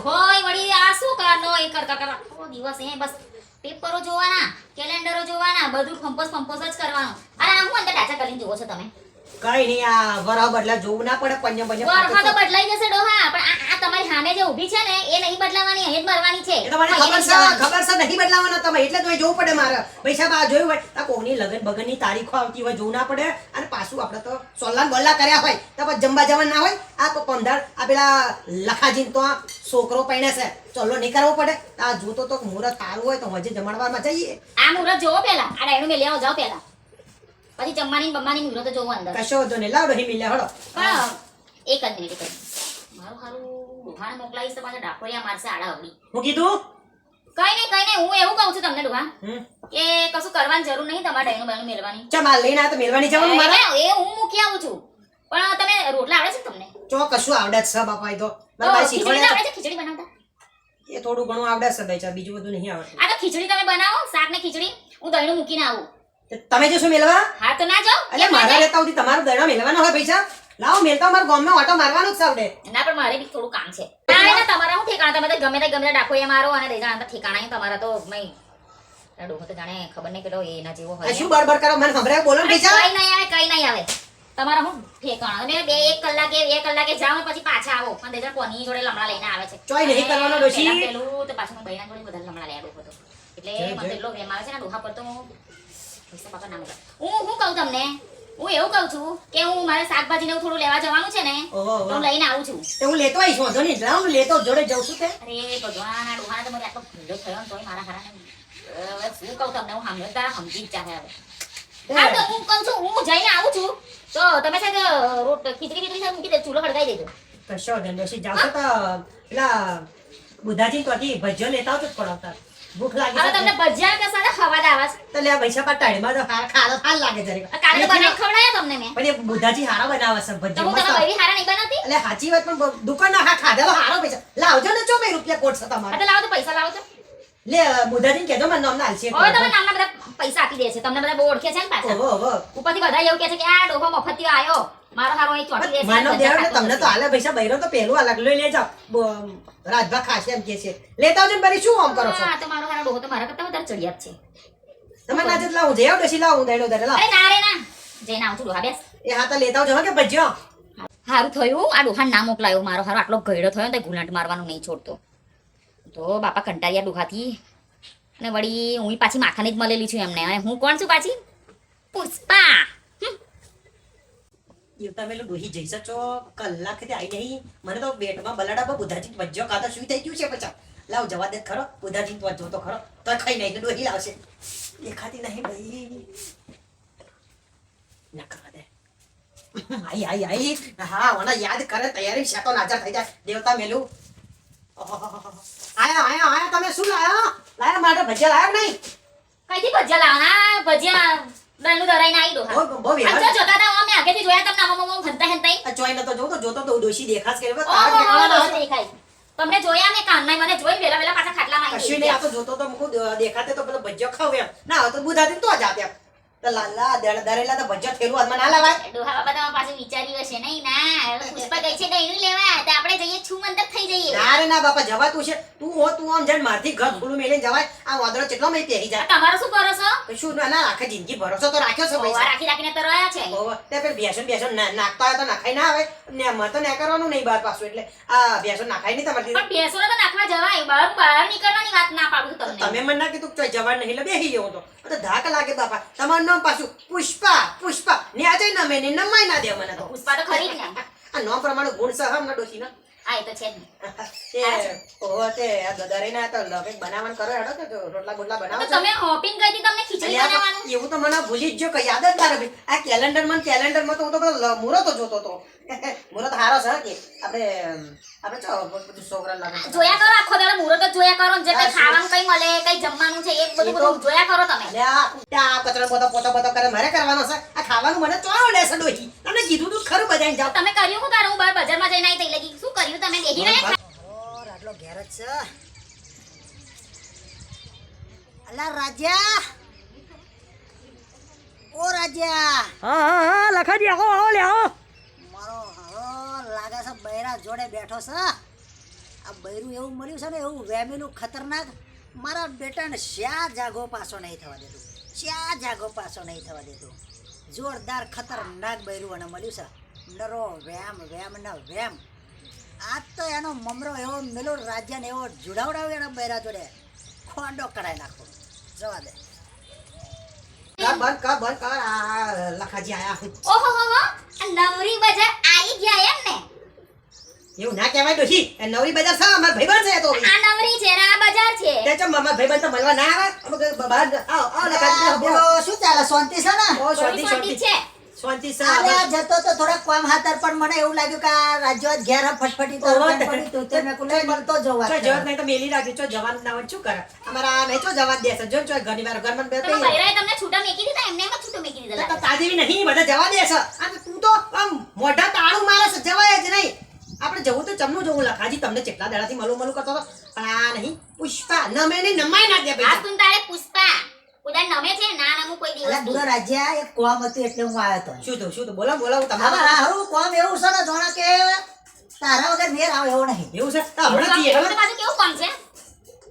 ડોહોય વળી આ શું કરનો એ કર આખો દિવસ એ બસ પેપરો જોવાના કેલેન્ડરો જોવાના બધું ફંપોસ જ કરવાનું. અરે આ હું અંદર ડાચા કરીને જોવો છો તમે? કઈ નહીં, આ વરહ બદલા જોવું ના પડે. પંજે વરખા તો બદલાઈ જશે ડોહા, પણ આ તમારી સામે જે ઊભી છે ને એ નહીં બદલાવાની, અહીં જ મરવાની છે. એ તો મને ખબર છે નહીં બદલાવાનો તમે, એટલે તો જોવું પડે મારે. પૈસા બા જોયું હોય આ કોકની લગન બગનની તારીખો આવતી હોય જોવું ના પડે. અને પાછું આપણે તો સોલ્લા બોલ્લા કર્યા હોય તો પછી જમવા જવાનું ના હોય. આ તો પંદર આ પેલા લખાજીન તો આ છોકરો પૈણે છે, ચલો નહીં કરવો પડે. આ જોતો તો મુહૂર્ત સારું હોય તો હજી જમણવારમાં જઈએ. આ મુહૂર્ત જોવો પેલા, આ ડાયણું મેં લેવા જાઓ પેલા, પછી જમવાની બમવાની મુહૂર્ત જોવો અંદર. કશો વાંધો નહીં, લાવ રહી મિલ્યા હળો. પણ એક જ મિનિટ મારું હારું ડોહાને મોકલાવીશ તો પાછા ડાકોરિયા મારશે આડા અવળી. હું કીધું કઈ નહીં હું એવું કહું છું તમને ડોહા કે કશું કરવાની જરૂર નહીં, તમારે ડાયણું બાયણું મેળવાની. ચા માલ લઈને આ તો મેળવાની જવાનું મારે. એ હું મૂકી આવું છું, પણ તમે રોટલા આવડે છે તમને? ચો કશું આવડે છે બાપા, એ તો ખીચડી આવડે છે? ખીચડી બનાવતા એ થોડું ઘણું આવડે છે ભાઈ, બીજું બધું નહીં આવડતું. આ તો ખીચડી તમે બનાવો, શાક ને ખીચડી, હું દહીંનું મૂકીને આવું. તમે જશો મેલવા? હા તો ના જાઓ. એટલે મારા લેતા સુધી તમારું દડા મેલવાના હોય પૈસા. લાવો મેલતા મારા ગામમાં ઓટો મારવાનો જ છે આવડે. ના પણ મારે બી થોડું કામ છે. ના તમારા હું ઠેકાણા, તમે તો ગમે તે ડાકોયા મારો અને દેજાણા ઠેકાણા તમારા તો મય ડોહો તો જાણે ખબર નહીં કેટલો એના જેવો હોય. શું બડબડ કરો મને ખબર બોલો ને પૈસા. કઈ નહીં આવે તમારા હું ઠેકાણા. તમે 2 કલાકે જાઓ પછી પાછા આવો, પણ દેજા કોની જોડે લમડા લઈને આવે છે. ચોય નહીં કરવાનો ડોશી. પેલું તો પાછું બૈરા જોડે બધા લમડા લઈ આવ્યો હતો, એટલે મને એટલો પ્રેમ આવે છે ને ડોહા પર તો પૈસા પાપા ના મોકલા. હું કહું તમને, હું એવું કહું છું કે હું મારે શાકભાજી ને થોડું લેવા જવાનું છે ને, તો હું લઈને આવું છું. તો હું લેતો આવીશ, વાંધો નહીં. લાવ લેતો જોડે જઉં છું તે. અરે ભગવાન, આ ડોહાને તો મને આટલો ભૂલો થયો ને તોય મારા હારાને હવે શું કહું તમને, હું સમજતા સમજી જ ચાહે હવે. હા તો હું કહું છું હું જઈને આવું છું, તો તમે છે ખીચડી મૂકી દે, ચૂલો હળગાઈ દેજો. કશો ધંધોશી જાવ છો તો પેલા બુધાજી ત્યાંથી ભજીયો લેતા આવતો જ પડાવતા. ભૂખ લાગી હવે તમને ભજીયા કે સાથે હવાદ આવે છે તો લે પૈસા પાટાડીમાં તો ખારો હાલ લાગે જરીક. કાલે તો બનાવી ખવડાયા તમને મેં. પણ એ બુધાજી હારા બનાવે છે તો ભજીયો હું તમે મસ્ત. બૈરી હારા નહીં બનાવતી? એટલે સાચી વાત, પણ દુકાનના હા ખાધેલો હારો પૈસા લાવજો ને. ચો રૂપિયા કોટ છે તમારે. એટલે લાવો તો પૈસા લાવો છો. લે બુધાજીને કહેજો મને નામ ના આલશે. હવે તમે નામના બધા પૈસા આપી દે છે, તમને બધા બહુ ઓળખે છે ને પાછા. ઓહો ઉપરથી બધા એવું કહે છે કે આ ડોહો મફતિયો આયો, મારો હારો અહીં ચોટી દે છે. માનવ દેવ ને તમને તો હાલે પૈસા બૈરો તો પેલું અલગ લઈ લે જાવ. રાજભા ખાશે એમ કે છે, લેતા આવજો ને. બરી શું આમ કરો છો? હા તો મારો હારો ડોહો તો મારા કરતા વધારે ચડિયાત છે. તમે ના જ લાવું જઈ આવ ડોશી લાવું દડો દડે લાવ. અરે ના રે ના, જઈને આવું છું ડોહા બેસ. એ હા તો લેતા આવજો કે ભજીયો. હારું થયું આ ડોહા ના મોકલાયો, મારો હારો આટલો ગયડો થયો ને ગુલાટ મારવાનું નહીં છોડતો. તો બાપા કંટાળ્યા ડોહાથી, અને વળી હું પાછી માથાની જ મળેલી છું એમને. હવે હું કોણ છું પાછી? પુષ્પા. તમે લોકો ડોહી જઈ શકો કલાકથી આવી નહીં. મને તો બેટમાં બલાડા બુધાજી ભજીયો ખાતા શું થઈ ગયું છે પછા. લાવ જવા દે ખરો, બુધાજી તો જોતો ખરો તો ખાઈ નહીં ડોહી લાવશે. દેખાતી નહીં ભાઈ, ના કરવા દે. આઈ હા મને યાદ કરે તૈયારી શાકો નાચર થઈ જાય. દેવતા મેલું આયા તમે શું લાયા માટે ભજીયા લાયા નહીં? કઈથી ભજીયા લાવવાના? ભજીયા દળનું દરાઈને આવી ડોહા. બહુ વ્યવહાર. જો જોતા હતા અમે આગેથી જોયા તમને આમ ખંતા હંતાઈ. ચોઈ નતો જોતો તો ડોશી દેખાસ કરે. દેખાય તમને જોયા મેં કાનમાં, મને જોઈ વેલા પાછા ખાટલામાં આવી કશું નહીં, આ તો જોતો તો મુકું દેખાતે તો પેલો ભજીયો ખાવ એમ ના હોય તો બુધાથી તો જાતે એમ. તો લાલા દરેલા તો ભજીયો થેલું હાથમાં ના લાવાય. ડોહા બાબા તમે પાછું વિચાર્યું હશે નહીં? ના પુષ્પા ગઈ છે દહીંનું લેવા, તો આપણે જઈએ છું મંદર થઈ જઈએ. ના રે ના બાપા જવાતું છે. તું આમ જણ મારથી ઘર ખુલ્લું મેલીને જવાય. આ વાદળો કેટલો મેં પહેરી જાય. તમારો શું ભરોસો? શું ના આખી જિંદગી ભરોસો તો રાખ્યો છે પૈસા. રાખીને તો રહ્યા છે. તે પેલ બેસન નાખતા હોય તો નાખાઈ ના આવે ને મર તો ના કરવાનું નહીં બહાર પાછું. એટલે આ બેસન નાખાય નહીં તમારી. પણ ભેંસોને તો નાખવા જવાય, બહાર નીકળવાની વાત ના પાડું તમને. તમે મને ના કીધું ચોય જવાન નહીં એટલે બેસી જવું તો ધાક લાગે બાપા. તમારું નામ પાછું પુષ્પા ને આજે નમે ને નમાય ના દે મને તો. પુષ્પા તો ખરી જ ને. આ નામ પ્રમાણે ગુણ છે હમ ના ડોશી ના. હા એ તો છે જ ને. તે આ દરેના તો લવે બનાવવાનું કરો હેડો કે રોટલા બોટલા બનાવો તો તમે હોપિંગ કહી તમને ખીચડી બનાવવાનું. એવું તો મને ભૂલી જ જો કે યાદ જ તારે ભાઈ. આ કેલેન્ડરમાં તો હું તો પેલો મુહૂર્ત જોતો તો. મુહૂર્ત હારો છે કે આપણે ચો બધું છોકરા લાગે જોયા કરો આખો દાડો મુહૂર્ત જ જોયા કરો, જે કઈ ખાવાનું કઈ મળે કઈ જમવાનું છે એ બધું જોયા કરો તમે. આ કચરો પોતો કરે મારે કરવાનો છે. આ ખાવાનું મને ચોળો લેશે ડોહી. તમને કીધું તું ખરું બધાને જાવ. તમે કર્યું શું તારું? હું બહાર બજારમાં જઈને આવી તઈ લગી શું કર્યું તમે? બેહી રહ્યા આટલો ઘેર જ છે. અલા રાજા, ઓ રાજા. હા લખાજી આવો લે આવો. મારો હારો લાગે છે બૈરા જોડે બેઠો છે. આ બૈરું એવું મળ્યું છે ને, એવું વેમેલું ખતરનાક, મારા બેટાને શ્યા જાગો પાછો નહીં થવા દેતું, શ્યા જાગો પાછો નહીં થવા દેતું. જોરદાર ખતરનાક બૈરું અને મળ્યું છે. નરો વેમ વેમ ના વેમ. આજ તો એનો મમરો એવો મેલો રાજ્યને એવો જોડાવડાવ્યો એના બૈરા જોડે, ખોંડો કરાવી નાખો. જવા દે. બંધ કર આ લખાજી આયા. ઓહો હો હો, આ નવરી બજાર આવી ગયા એમ ને? એવું ના કહેવાય ડોશી, એ નવરી બજાર છે, અમાર ભાઈબંધ છે તો. આ નવરી છે ને આ બજાર છે. તે ચમ અમાર ભાઈબંધ તો મળવા ના આવે? અમે બહાર આવ લખાજી બોલો, શું ચાલે? શાંતિ છે ને? ઓ શાંતિ શાંતિ શાંતિ છે. શાંતિ છે. આલે આ જતો તો થોડા કામ હાથર, પણ મને એવું લાગ્યું કે આ રાજ્યો ઘેર ફટફટી તો ઓહો, પડી તો તે મેં કુલે મળતો જવા. ચો જવાબ નહીં તો મેલી રાખ્યું, ચો જવાનું ના હોય શું કરે? અમારા આ નહીં ચો જવાબ દેશે, જો ચો ઘણી વાર ઘરમાં બે તમે બૈરાએ તમને છૂટા મેકી દીધા, એમને એમ જ છૂટો મેકી દીધા લાગે. તાજી નહીં બધા જવા દેશે. આ તું તો આમ મોઢા તાળું મારે છે, જવાય જ નહીં. આપણે જવું તો ચમનું જવું. લખાજી તમને કેટલા દાડાથી મળું કરતો હતો, પણ આ નહીં પુષ્પા નમે ને નમાય ના દે આ ભાઈ. તું તારે પુષ્પા ઉડા નમે છે ના નામું કોઈ અલા દિવસ પૂરો રાજ્ય એક કોમ હતું એટલે હું આવ્યો તો. શું તો બોલો હું હવે તમારા હારું કોમ એવું છે ને જોણે કે તારા વગર મેર આવે એવો નહીં. એવું છે હમણાં થી એવું તો પાછું કેવું કામ છે?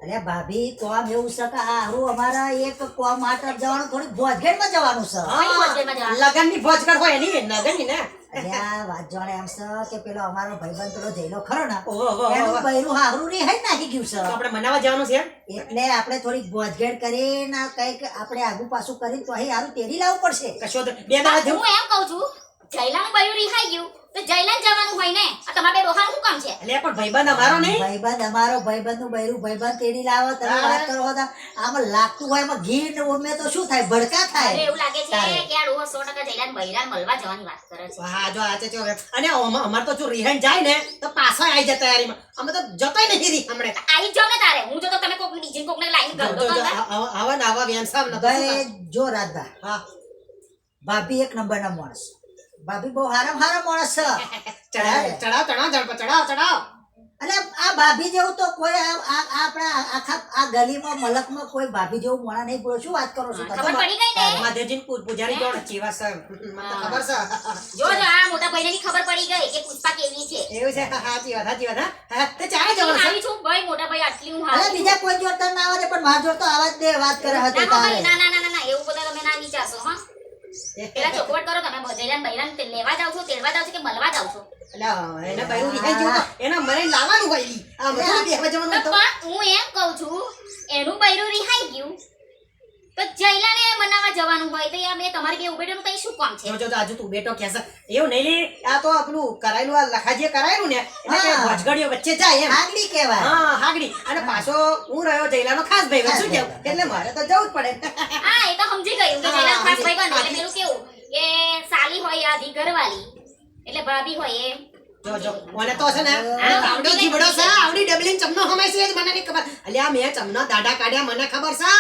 અરે ભાભી કોમ એવું છે કે હારું અમારા એક કોમ માટે જવાનું, થોડી ભોજગેટમાં જવાનું છે. કઈ હોસ્ટેલમાં જવાનું? લગન ની ભોજગડ હોય એની નગન ની ને. અરે આ વાત જોણે એમ છે કે પેલો અમારો ભાઈબંધ પેલો જઈલો ખરો ને, ઓહો, ઓહો, એનું ઓહો. બૈરું હારું રી હઈ નાખી ગયું તો છે. આપણે મનાવા જવાનું છે એમ? એટલે આપણે થોડીક ભોજગેટ કરીને કઈક આપણે આગુ પાછું કરીને તો અહીં હારું તેડી લાવવું પડશે. કશો તો બે દાડા હું જેવું. એમ કહું છું જયલાનું બૈરું રિહાઈ ગયું તો જયલાન જવાનું હોય ને. આ તમારા બે ડોહાનું શું કામ છે? એટલે પણ ભાઈબંધ અમારો નહીં. ભાઈબંધ અમારો ભાઈબંધનું બૈરું ભાઈબંધ તેડી લાવો. તમે વાત કરો છો તો આમાં લાગતું હોય એમાં ઘી ને ઉમે તો શું થાય? ભડકા મને થાય. એવું લાગે છે તારે. કે આ ડોહો 100% જયલાન બૈરાન મળવા જવાની વાત કરે છે. હા જો આ છે જો અને અમાર તો જો રિહાઈ જાય ને તો પાછા આવી જાય તૈયારીમાં. અમે તો જતોય નહીં રી હમણે. આવી જ જાવ ને તારે. હું જો તો તમે કોક બીજી કોકને લાઈન જો, ગરદો જો, જો, કરતા. આવા ને આવા વ્યંસામ નતો. ભાઈ જો રાજભા, હા ભાભી એક નંબરના માણસ. ભાભી બહુ હારામ હારા માણસ છે. ચડાવ. અને આ ભાભી જેવું તો કોઈ આપણા આખા આ ગલીમાં મલકમાં કોઈ ભાભી જેવું મોણા નહીં બોલો. શું વાત કરો છો તમે? ખબર પડી ગઈ ને? મહાદેવજી પૂજારી જોડે ચેવા છે મને તો ખબર છે. જો જો આ મોટા ભાઈને ની ખબર પડી ગઈ કે પુષ્પા કેવી છે. એવું છે સાચી વાત હા તે ચાલે હું જવાનું છે. આવી છું ભાઈ મોટા ભાઈ આટલી હું અરે હારી છું. બીજા કોઈ જોડતા ના આવે પણ માર જોડતો આવા જ દે વાત કરે ના હતી હો ભાઈ, તારે. ના ના ના ના ના, એવું બધા તમે ના વિચારશો હા. પેલા ચોખવટ કરો તમે જયલાન બૈરાન લેવા જાવ છો, તેડવા જાવ છો કે મળવા જાવ છો? એટલે એને બૈરું રિહાઈ ગયું તો એના મને લાવવાનું હોય ઈ. આ મને બેહવા જવાનું તો તો પણ હું એમ કહું છું એનું બૈરું રિહાઈ ગયું તો જયલાને મનાવા જવાનું હોય તો યાર બે તમારી બે ઉભેટનું કઈ શું કામ છે? જો આજુ તું બેટો કે છે એવું નહીં લે. આ તો આપણું કરાયેલું આ લખાજીએ કરાયેલું ને એટલે કે હા. ભોજગડીઓ વચ્ચે જાય એમ. આગલી કહેવાય. હા હાગડી અને પાછો હું રહ્યો જયલાનો ખાસ ભાઈ શું કેવું એટલે મારે તો જવું જ પડે. હા એ તો સમજી ગયું કે હા, જયલાન ખાસ સમજી. ભાઈ બને એટલે પેલું કેવું કે સાલી હોય આધી ઘરવાળી એટલે ભાભી હોય એ જો મને તો છે ને આવડી જીબડો છે આવડી ડબલિંગ ચમનો હમાય છે જ મને નહીં ખબર. અલ્યા મેં ચમનો દાડા કાઢ્યા મને ખબર છે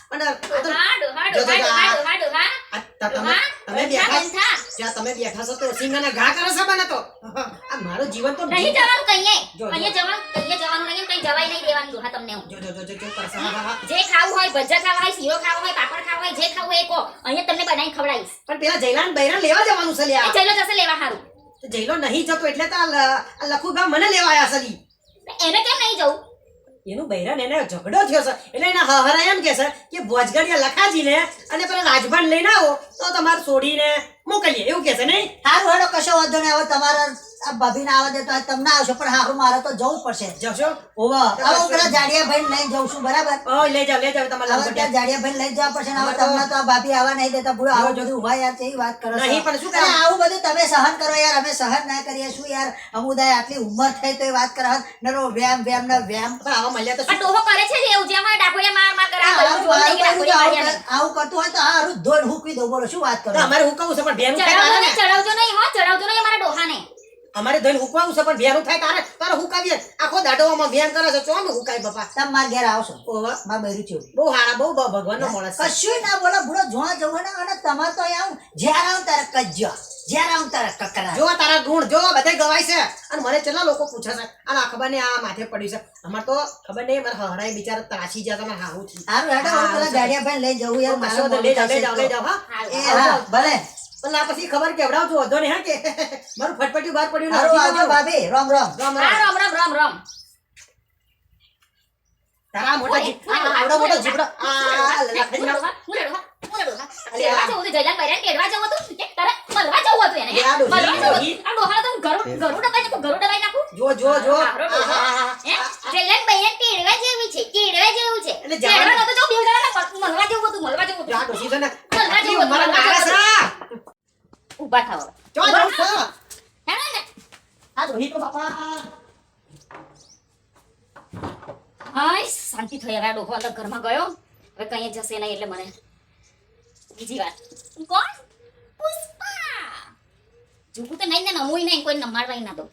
પણ આ તો હાડો હાડો જો, જો, જો, હાડો હાડો હા આ તમે બેઠા જ્યાં તમે બેઠા છો તો સિંગાના ઘા કરો છો મને તો આ મારું જીવન તો નહીં જવાનું કહીએ જો, જો. અહીંયા જવાનું નહીં કઈ જવાય નહીં દેવાનું દોહા તમને હું. જો કરશે હા. જે ખાવું હોય ભજીયા ખાવા હોય શીરો ખાવો હોય પાપડ ખાવા હોય જે ખાવું હોય એ કહો અહીંયા તમને બનાવીને ખવડાવીશ. પણ પેલા જયલાન બૈરાન લેવા જવાનું છે એ લ્યા. જયલો જશે લેવા હારું. તો જયલો નહીં જતો એટલે તો આ લખુભા મને લેવા આવ્યા છે લી. એને કેમ નહીં જવું? એનું બૈરાન એને ઝઘડો થયો છે એટલે એના હહરા એમ કે છે કે ભોજગડિયા લખાજીને અને પેલા રાજભાન લઈને આવો તો તમારે છોડીને મોકલીએ એવું કે છે નહીં. હારું હેડો કશો વાંધો નહીં. હવે તમારા આ ભાભીને આવવા દે તો આ તમને આવશે પણ હારું મારે તો જવું જ પડશે. જશો ઓવા હવે હું પેલા જાડિયા ભાઈ લઈને જઉં છું બરાબર. ઓ લઈ જાવ તમારા હવે ત્યાં જાડિયા ભાઈ લઈ જવા પડશે ને હવે તમને તો આ ભાભી આવવા નહીં દેતા. ભૂલો આવું બધું હોય યાર કેવી વાત કરો છો? નહીં, પણ શું કરે? અરે આવું બધું તમે સહન કરો યાર, અમે સહન ના કરીએ શું યાર? સમુદાય આટલી ઉંમર થઈ તો એ વાત કરે નરો વ્યામ વ્યામ ને વ્યામ. પણ આવા મળ્યા તો પણ શું? ડોહો કરે છે જ એવું જેમાં ડાકોરિયા માર માર કરે આ આવું બધું જોઈ લઈ કે મારું ડાકોરિયા માર્યા નહીં. આવું કરતું હોય તો હારું ધોઈને હૂકવી દઉં. બોલો શું વાત કરો? તો અમારે હુકાવું છે પણ ભેરું થાય તારે ને. ચડાવજો નહીં હો, ચડાવજો નહીં અમારા ડોહાને. અમારે ધોઈને હુકવાવું છે પણ ભેરું થાય તારે હુકાવીએ. આખો દાડોમાં ભેમ કરે છે ચોમ હુકાય બાપા. તમે મારા ઘેર આવશો ઓહો મારા બૈરું છું. બહુ હારા બહુ ભગવાનનો માણસ છે. કશું ના બોલો ભૂલો જોવા જવું ને અને તમારે તો અહીંયા આવું જ્યારે આવું ત્યારે કજ્જો જ્યારે આવું ત્યારે કકરા. જો તારા ગુણ જો બધે ગવાય છે અને મને કેટલા લોકો પૂછે છે આ ખબર નહીં આ માથે પડ્યું છે. અમાર તો ખબર નહીં મારા હરાય બિચારા ત્રાસી જાય તમારે હારું છે. હારું હેડો હવે પેલા ગાડિયા ભાઈ લઈ જવું યાર કશો મારે તો લઈ જાવ હા. એ હા ભલે પણ આ પછી ખબર કેવડાવજો વધો નહીં હા કે મારું ફટફટ્યું બહાર પડ્યું ને હારું હજી આવજો તો ભાભી રામ રામ. રામ હા રામ. રામ રામ રામ રામ. તારા મોટા આવડો મોટો જીબડો લખડી નાખ. જો જો જો આ ડોશી છે ને આટલી ઉંમરે મારે છે. ઉભા થાવ જો જો જો. આ ડોશી તો બાપા હાય શાંતિ થઈ હવે આ ડોહો અંદર ઘરમાં ગયો હવે કઈ જશે નહીં એટલે મને બીજી વાત કોણ પુષ્પા જુગું તો નહીં ને નમુય નહીં કોઈ નમાડવાય ના દો